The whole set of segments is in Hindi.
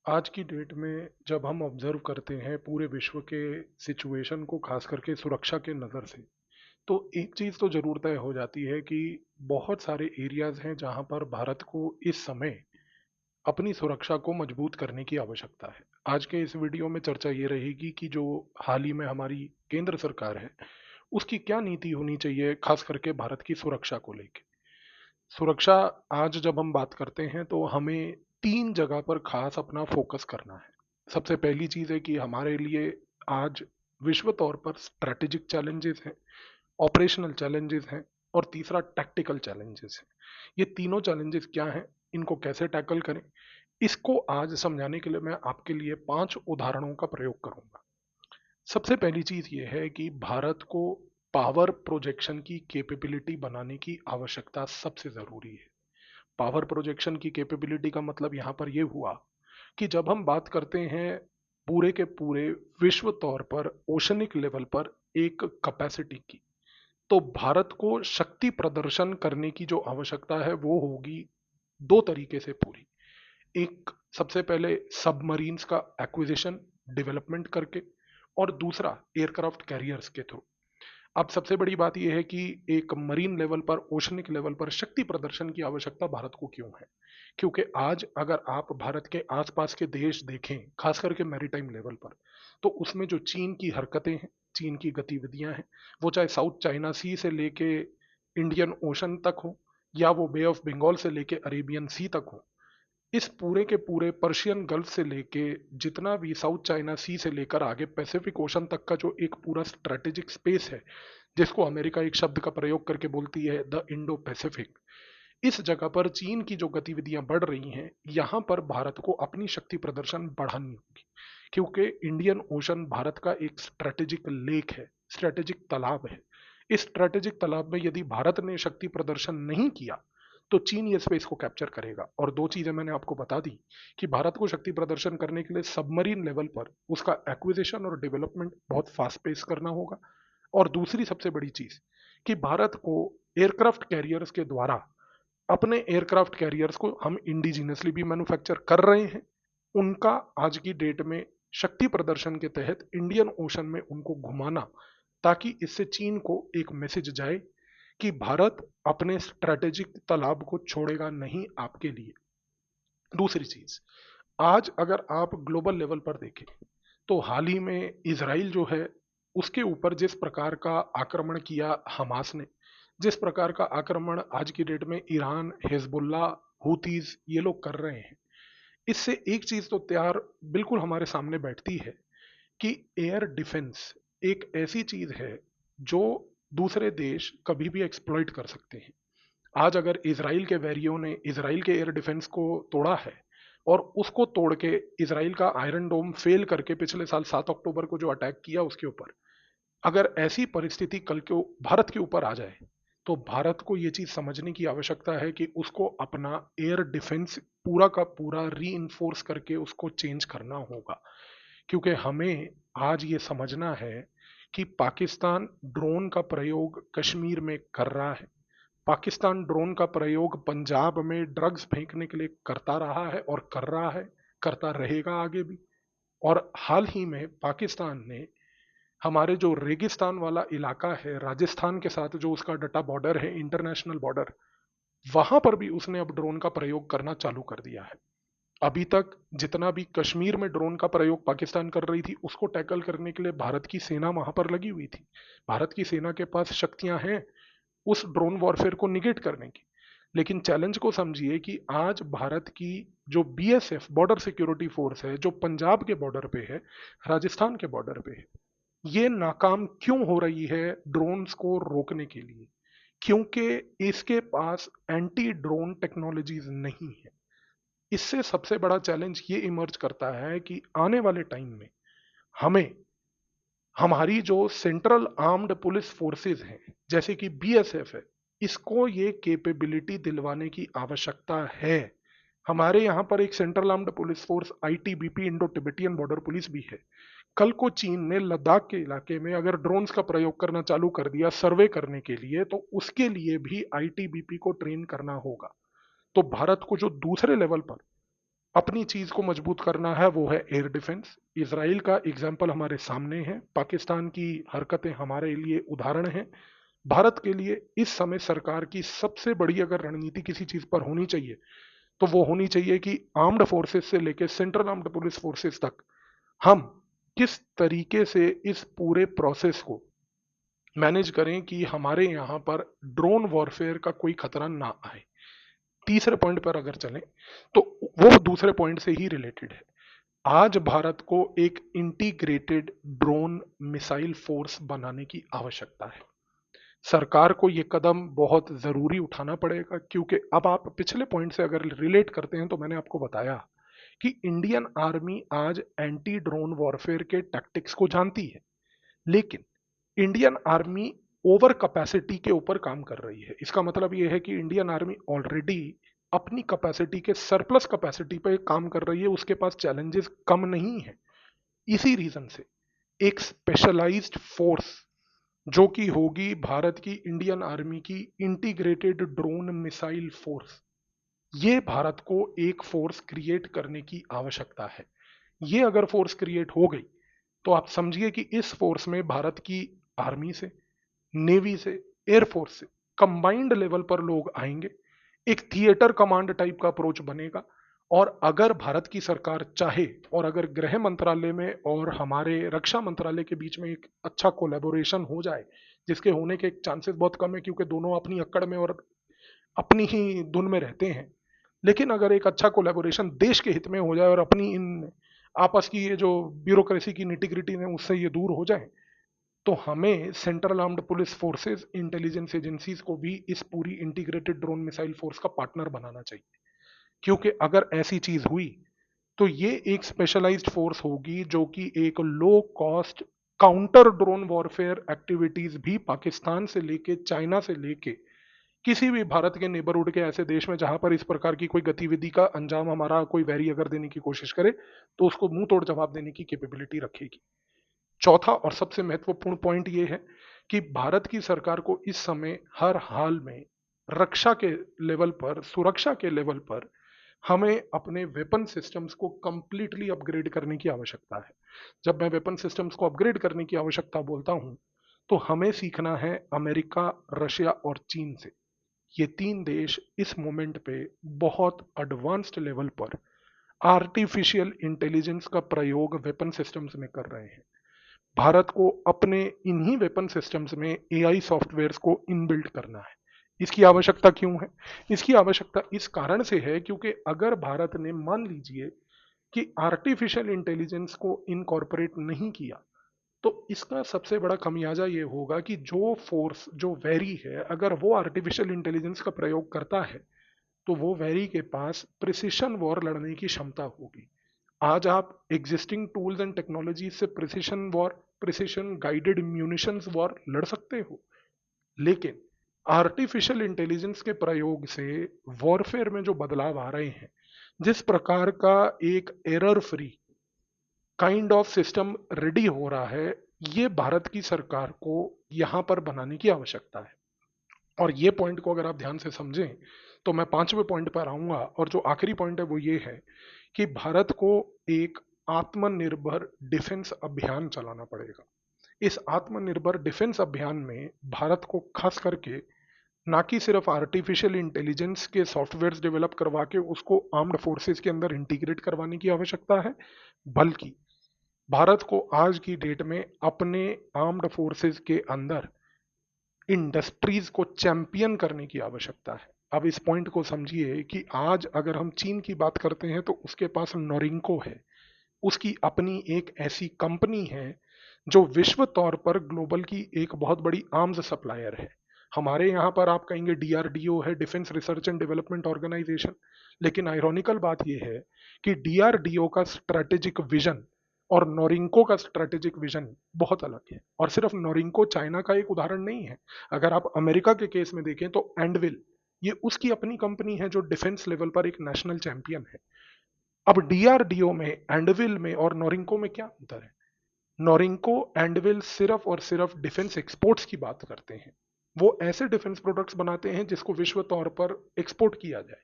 आज की डेट में जब हम ऑब्जर्व करते हैं पूरे विश्व के सिचुएशन को, खास करके सुरक्षा के नज़र से, तो एक चीज़ तो ज़रूर तय हो जाती है कि बहुत सारे एरियाज हैं जहां पर भारत को इस समय अपनी सुरक्षा को मजबूत करने की आवश्यकता है। आज के इस वीडियो में चर्चा ये रहेगी कि जो हाल ही में हमारी केंद्र सरकार है, उसकी क्या नीति होनी चाहिए, खास करके भारत की सुरक्षा को लेकर। सुरक्षा, आज जब हम बात करते हैं तो हमें 3 जगह पर खास अपना फोकस करना है। सबसे पहली चीज़ है कि हमारे लिए आज विश्व तौर पर स्ट्रैटेजिक चैलेंजेस हैं, ऑपरेशनल चैलेंजेस हैं और तीसरा टैक्टिकल चैलेंजेस हैं। ये तीनों चैलेंजेस क्या हैं, इनको कैसे टैकल करें, इसको आज समझाने के लिए मैं आपके लिए 5 उदाहरणों का प्रयोग करूँगा। सबसे पहली चीज़ ये है कि भारत को पावर प्रोजेक्शन की कैपेबिलिटी बनाने की आवश्यकता सबसे ज़रूरी है। पावर प्रोजेक्शन की कैपेबिलिटी का मतलब यहाँ पर ये हुआ कि जब हम बात करते हैं पूरे के पूरे विश्व तौर पर ओशनिक लेवल पर एक कैपेसिटी की, तो भारत को शक्ति प्रदर्शन करने की जो आवश्यकता है वो होगी दो तरीके से पूरी। एक, सबसे पहले सबमरीन्स का एक्विजिशन डेवलपमेंट करके, और दूसरा एयरक्राफ्ट कैरियर्स के थ्रू। अब सबसे बड़ी बात यह है कि एक मरीन लेवल पर, ओशनिक लेवल पर शक्ति प्रदर्शन की आवश्यकता भारत को क्यों है? क्योंकि आज अगर आप भारत के आसपास के देश देखें, खास करके मैरीटाइम लेवल पर, तो उसमें जो चीन की हरकतें हैं, चीन की गतिविधियां हैं, वो चाहे साउथ चाइना सी से लेके इंडियन ओशन तक हो, या वो बे ऑफ बंगाल से लेके अरेबियन सी तक हो, इस पूरे के पूरे पर्शियन गल्फ से लेके जितना भी साउथ चाइना सी से लेकर आगे पैसिफिक ओशन तक का जो एक पूरा स्ट्रेटेजिक स्पेस है, जिसको अमेरिका एक शब्द का प्रयोग करके बोलती है द इंडो पैसिफिक, इस जगह पर चीन की जो गतिविधियां बढ़ रही हैं, यहां पर भारत को अपनी शक्ति प्रदर्शन बढ़ानी होगी। क्योंकि इंडियन ओशन भारत का एक स्ट्रेटेजिक लेक है, स्ट्रेटेजिक तालाब है। इस स्ट्रेटेजिक तालाब में यदि भारत ने शक्ति प्रदर्शन नहीं किया, तो चीन ये स्पेस को कैप्चर करेगा। और दो चीजें मैंने आपको बता दी कि भारत को शक्ति प्रदर्शन करने के लिए सबमरीन लेवल पर उसका एक्विजिशन और डेवलपमेंट बहुत फास्ट पेस करना होगा। और दूसरी सबसे बड़ी चीज कि भारत को एयरक्राफ्ट कैरियर्स के द्वारा अपने एयरक्राफ्ट कैरियर्स को हम इंडिजिनियसली भी मैन्युफैक्चर कर रहे हैं, उनका आज की डेट में शक्ति प्रदर्शन के तहत इंडियन ओशन में उनको घुमाना, ताकि इससे चीन को एक मैसेज जाए कि भारत अपने स्ट्रेटेजिक तालाब को छोड़ेगा नहीं आपके लिए। दूसरी चीज, आज अगर आप ग्लोबल लेवल पर देखें, तो हाल ही में इसराइल जो है, उसके ऊपर जिस प्रकार का आक्रमण किया हमास ने, जिस प्रकार का आक्रमण आज की डेट में ईरान, हिजबुल्ला, हूतीज ये लोग कर रहे हैं, इससे एक चीज तो तैयार बिल्कुल हमारे सामने बैठती है कि एयर डिफेंस एक ऐसी चीज है जो दूसरे देश कभी भी एक्सप्लॉइट कर सकते हैं। आज अगर इसराइल के वैरियों ने इसराइल के एयर डिफेंस को तोड़ा है, और उसको तोड़ के इसराइल का आयरन डोम फेल करके पिछले साल 7 अक्टूबर को जो अटैक किया उसके ऊपर, अगर ऐसी परिस्थिति कल को भारत के ऊपर आ जाए, तो भारत को ये चीज समझने की आवश्यकता है कि उसको अपना एयर डिफेंस पूरा का पूरा री करके उसको चेंज करना होगा। क्योंकि हमें आज ये समझना है कि पाकिस्तान ड्रोन का प्रयोग कश्मीर में कर रहा है, पाकिस्तान ड्रोन का प्रयोग पंजाब में ड्रग्स फेंकने के लिए करता रहा है और कर रहा है, करता रहेगा आगे भी। और हाल ही में पाकिस्तान ने हमारे जो रेगिस्तान वाला इलाका है राजस्थान के साथ, जो उसका डटा बॉर्डर है, इंटरनेशनल बॉर्डर, वहां पर भी उसने अब ड्रोन का प्रयोग करना चालू कर दिया है। अभी तक जितना भी कश्मीर में ड्रोन का प्रयोग पाकिस्तान कर रही थी, उसको टैकल करने के लिए भारत की सेना वहां पर लगी हुई थी। भारत की सेना के पास शक्तियां हैं उस ड्रोन वॉरफेयर को निगेट करने की। लेकिन चैलेंज को समझिए कि आज भारत की जो बीएसएफ बॉर्डर सिक्योरिटी फोर्स है, जो पंजाब के बॉर्डर पे है, राजस्थान के बॉर्डर पे है, ये नाकाम क्यों हो रही है ड्रोन्स को रोकने के लिए? क्योंकि इसके पास एंटी ड्रोन टेक्नोलॉजीज नहीं है। इससे सबसे बड़ा चैलेंज ये इमर्ज करता है कि आने वाले टाइम में हमें हमारी जो सेंट्रल आर्म्ड पुलिस फोर्सेस हैं, जैसे कि बीएसएफ है, इसको ये कैपेबिलिटी दिलवाने की आवश्यकता है। हमारे यहाँ पर एक central armed police force ITBP, Indo Tibetan border police भी है। कल को चीन ने लद्दाख के इलाके में अगर ड्रोन्स का प्रयोग करना चालू कर दिया सर्वे करने के लिए, तो उसके लिए भी आईटीबीपी को ट्रेन करना होगा। तो भारत को जो दूसरे लेवल पर अपनी चीज को मजबूत करना है वो है एयर डिफेंस। इसराइल का एग्जाम्पल हमारे सामने है, पाकिस्तान की हरकतें हमारे लिए उदाहरण हैं। भारत के लिए इस समय सरकार की सबसे बड़ी अगर रणनीति किसी चीज पर होनी चाहिए तो वो होनी चाहिए कि आर्म्ड फोर्सेस से लेकर सेंट्रल आर्म्ड पुलिस फोर्सेस तक हम किस तरीके से इस पूरे प्रोसेस को मैनेज करें कि हमारे यहाँ पर ड्रोन वॉरफेयर का कोई खतरा ना आए। तीसरे पॉइंट पर अगर चलें तो वो दूसरे पॉइंट से ही रिलेटेड है। आज भारत को एक इंटीग्रेटेड ड्रोन मिसाइल फोर्स बनाने की आवश्यकता है। सरकार को ये कदम बहुत जरूरी उठाना पड़ेगा, क्योंकि अब आप पिछले पॉइंट से अगर रिलेट करते हैं तो मैंने आपको बताया कि इंडियन आर्मी आज एंटी ड्रोन वॉरफेयर के टैक्टिक्स को जानती है, लेकिन इंडियन आर्मी ओवर कैपेसिटी के ऊपर काम कर रही है। इसका मतलब यह है कि इंडियन आर्मी ऑलरेडी अपनी कैपेसिटी के सरप्लस कैपेसिटी पे काम कर रही है, उसके पास चैलेंजेस कम नहीं है। इसी रीजन से एक स्पेशलाइज्ड फोर्स जो कि होगी भारत की इंडियन आर्मी की इंटीग्रेटेड ड्रोन मिसाइल फोर्स, ये भारत को एक फोर्स क्रिएट करने की आवश्यकता है। ये अगर फोर्स क्रिएट हो गई तो आप समझिए कि इस फोर्स में भारत की आर्मी से, नेवी से, एयरफोर्स से कंबाइंड लेवल पर लोग आएंगे। एक थिएटर कमांड टाइप का अप्रोच बनेगा। और अगर भारत की सरकार चाहे और अगर गृह मंत्रालय में और हमारे रक्षा मंत्रालय के बीच में एक अच्छा कोलैबोरेशन हो जाए, जिसके होने के चांसेस बहुत कम है क्योंकि दोनों अपनी अक्कड़ में और अपनी ही धुन में रहते हैं, लेकिन अगर एक अच्छा कोलैबोरेशन देश के हित में हो जाए और अपनी इन आपस की ये जो ब्यूरोक्रेसी की निटिग्रिटी है उससे ये दूर हो जाए, तो हमें central armed police forces, intelligence agencies को भी इस पूरी इंटीग्रेटेड ड्रोन मिसाइल फोर्स का पार्टनर बनाना चाहिए। क्योंकि अगर ऐसी चीज हुई तो ये एक स्पेशलाइज्ड फोर्स होगी जो कि एक low cost counter drone warfare activities भी पाकिस्तान से लेके, चाइना से लेके किसी भी भारत के नेबरहुड के ऐसे देश में जहां पर इस प्रकार की कोई गतिविधि का अंजाम हमारा कोई वैरी अगर देने की कोशिश करे तो उसको मुंह तोड़ जवाब देने की कैपेबिलिटी रखेगी। चौथा और सबसे महत्वपूर्ण पॉइंट यह है कि भारत की सरकार को इस समय हर हाल में रक्षा के लेवल पर, सुरक्षा के लेवल पर हमें अपने वेपन सिस्टम्स को कंप्लीटली अपग्रेड करने की आवश्यकता है। जब मैं वेपन सिस्टम्स को अपग्रेड करने की आवश्यकता बोलता हूं तो हमें सीखना है अमेरिका, रशिया और चीन से। ये तीन देश इस मोमेंट पे बहुत एडवांस्ड लेवल पर आर्टिफिशियल इंटेलिजेंस का प्रयोग वेपन सिस्टम्स में कर रहे हैं। भारत को अपने इन्हीं वेपन सिस्टम्स में एआई सॉफ्टवेयर्स को इनबिल्ट करना है। इसकी आवश्यकता क्यों है? इसकी आवश्यकता इस कारण से है क्योंकि अगर भारत ने मान लीजिए कि आर्टिफिशियल इंटेलिजेंस को इनकॉर्पोरेट नहीं किया तो इसका सबसे बड़ा खमियाजा ये होगा कि जो फोर्स, जो वैरी है, अगर वो आर्टिफिशियल इंटेलिजेंस का प्रयोग करता है तो वो वैरी के पास प्रिसिशन वॉर लड़ने की क्षमता होगी। आज आप एग्जिस्टिंग टूल्स एंड टेक्नोलॉजी से precision war, precision guided munitions war लड़ सकते हो, लेकिन आर्टिफिशियल इंटेलिजेंस के प्रयोग से वॉरफेयर में जो बदलाव आ रहे हैं, जिस प्रकार का एक error free kind of system ready हो रहा है, ये भारत की सरकार को यहां पर बनाने की आवश्यकता है। और ये पॉइंट को अगर आप ध्यान से समझें तो मैं पांचवें पॉइंट पर आऊंगा, और जो आखिरी पॉइंट है वो ये है कि भारत को एक आत्मनिर्भर डिफेंस अभियान चलाना पड़ेगा। इस आत्मनिर्भर डिफेंस अभियान में भारत को खास करके ना कि सिर्फ आर्टिफिशियल इंटेलिजेंस के सॉफ्टवेयर्स डेवलप करवा के उसको आर्म्ड फोर्सेस के अंदर इंटीग्रेट करवाने की आवश्यकता है, बल्कि भारत को आज की डेट में अपने आर्म्ड फोर्सेस के अंदर इंडस्ट्रीज को चैंपियन करने की आवश्यकता है। अब इस पॉइंट को समझिए कि आज अगर हम चीन की बात करते हैं तो उसके पास नोरिंको है, उसकी अपनी एक ऐसी कंपनी है जो विश्व तौर पर ग्लोबल की एक बहुत बड़ी आर्म्स सप्लायर है। हमारे यहाँ पर आप कहेंगे डीआरडीओ है, defence research and development organisation, लेकिन आयरॉनिकल बात यह है कि डीआरडीओ का स्ट्रेटेजिक विजन और नोरिंको का स्ट्रेटेजिक विजन बहुत अलग है। और सिर्फ नोरिंको चाइना का एक उदाहरण नहीं है। अगर आप अमेरिका के केस में देखें तो एंडविल, ये उसकी अपनी कंपनी है जो डिफेंस लेवल पर एक नेशनल चैंपियन है। अब डीआरडीओ में, एंडविल में और नोरिंको में क्या अंतर है? नोरिंको, एंडविल सिर्फ और सिर्फ डिफेंस एक्सपोर्ट्स की बात करते हैं। वो ऐसे डिफेंस प्रोडक्ट्स बनाते हैं जिसको विश्व तौर पर एक्सपोर्ट किया जाए।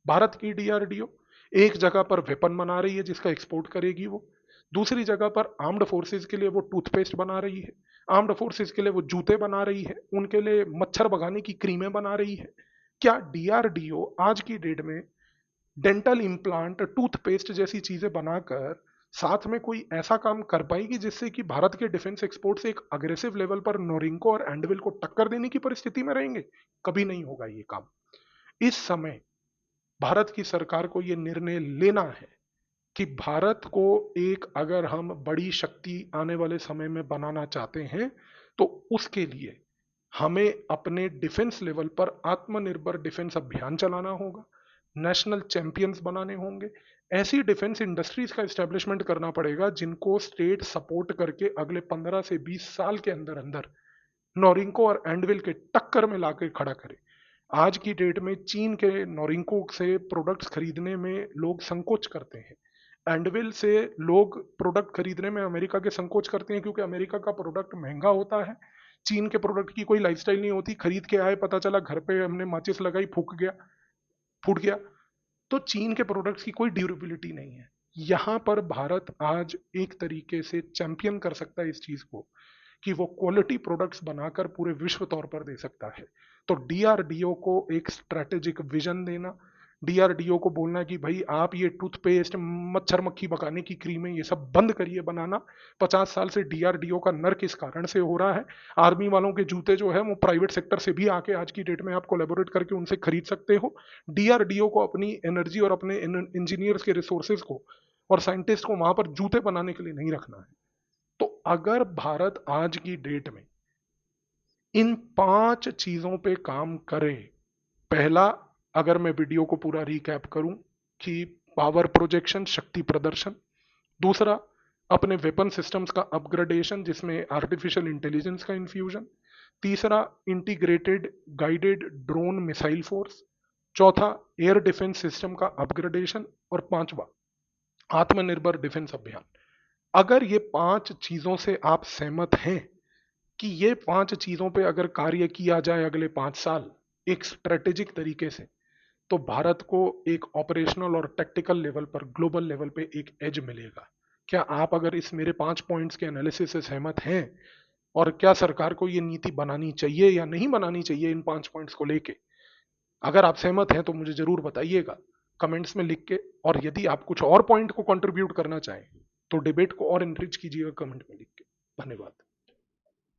भारत की डीआरडीओ एक जगह पर वेपन बना रही है जिसका एक्सपोर्ट करेगी वो, दूसरी जगह पर आर्म्ड फोर्सेस के लिए वो टूथपेस्ट बना रही है, आर्म्ड फोर्सेस के लिए वो जूते बना रही है, उनके लिए मच्छर भगाने की क्रीमें बना रही है। क्या डीआरडीओ आज की डेट में डेंटल इम्प्लांट, टूथपेस्ट जैसी चीजें बनाकर साथ में कोई ऐसा काम कर पाएगी जिससे कि भारत के डिफेंस एक्सपोर्ट से एक अग्रेसिव लेवल पर नोरिंको और एंडविल को टक्कर देने की परिस्थिति में रहेंगे? कभी नहीं होगा ये काम। इस समय भारत की सरकार को यह निर्णय लेना है कि भारत को एक अगर हम बड़ी शक्ति आने वाले समय में बनाना चाहते हैं तो उसके लिए हमें अपने डिफेंस लेवल पर आत्मनिर्भर डिफेंस अभियान चलाना होगा, नेशनल चैंपियंस बनाने होंगे, ऐसी डिफेंस इंडस्ट्रीज का एस्टेब्लिशमेंट करना पड़ेगा जिनको स्टेट सपोर्ट करके अगले 15 से 20 साल के अंदर अंदर नोरिंको और एंडविल के टक्कर में लाके खड़ा करे। आज की डेट में चीन के नोरिंको से प्रोडक्ट्स खरीदने में लोग संकोच करते हैं, एंडविल से लोग प्रोडक्ट खरीदने में अमेरिका के संकोच करते हैं क्योंकि अमेरिका का प्रोडक्ट महंगा होता है, चीन के प्रोडक्ट की कोई लाइफस्टाइल नहीं होती, खरीद के आए पता चला घर पे हमने माचिस लगाई फूट गया। तो चीन के प्रोडक्ट्स की कोई ड्यूरेबिलिटी नहीं है। यहां पर भारत आज एक तरीके से चैंपियन कर सकता है इस चीज को कि वो क्वालिटी प्रोडक्ट्स बनाकर पूरे विश्व तौर पर दे सकता है। तो डीआरडीओ को एक स्ट्रेटेजिक विजन देना, डीआरडीओ को बोलना कि भाई आप ये टूथपेस्ट, मच्छर मक्खी भगाने की क्रीमें ये सब बंद करिए बनाना। 50 साल से डीआरडीओ का नर्क इस कारण से हो रहा है। आर्मी वालों के जूते जो है वो प्राइवेट सेक्टर से भी आके आज की डेट में आप कोलेबोरेट करके उनसे खरीद सकते हो। डीआरडीओ को अपनी एनर्जी और अपने इंजीनियर्स के रिसोर्सेज को और साइंटिस्ट को वहां पर जूते बनाने के लिए नहीं रखना है। तो अगर भारत आज की डेट में इन 5 चीजों पे काम करे, पहला, अगर मैं वीडियो को पूरा रिकैप करूं कि पावर प्रोजेक्शन, शक्ति प्रदर्शन, दूसरा अपने वेपन सिस्टम्स का अपग्रेडेशन जिसमें आर्टिफिशियल इंटेलिजेंस का इन्फ्यूजन, तीसरा integrated guided drone missile force, चौथा एयर डिफेंस सिस्टम का अपग्रेडेशन और पांचवा आत्मनिर्भर डिफेंस अभियान। अगर ये 5 चीजों से आप सहमत हैं कि ये 5 चीजों पे अगर कार्य किया जाए अगले 5 साल एक स्ट्रेटेजिक तरीके से, तो भारत को एक ऑपरेशनल और टेक्टिकल लेवल पर, ग्लोबल लेवल पे एक एज मिलेगा। क्या आप अगर इस मेरे 5 पॉइंट्स के एनालिसिस से सहमत हैं? और क्या सरकार को ये नीति बनानी चाहिए या नहीं बनानी चाहिए इन 5 पॉइंट्स को लेके? अगर आप सहमत हैं तो मुझे जरूर बताइएगा कमेंट्स में लिख के, और यदि आप कुछ और पॉइंट को कंट्रीब्यूट करना चाहें तो डिबेट को और एनरिच कीजिएगा कमेंट में लिख के। धन्यवाद।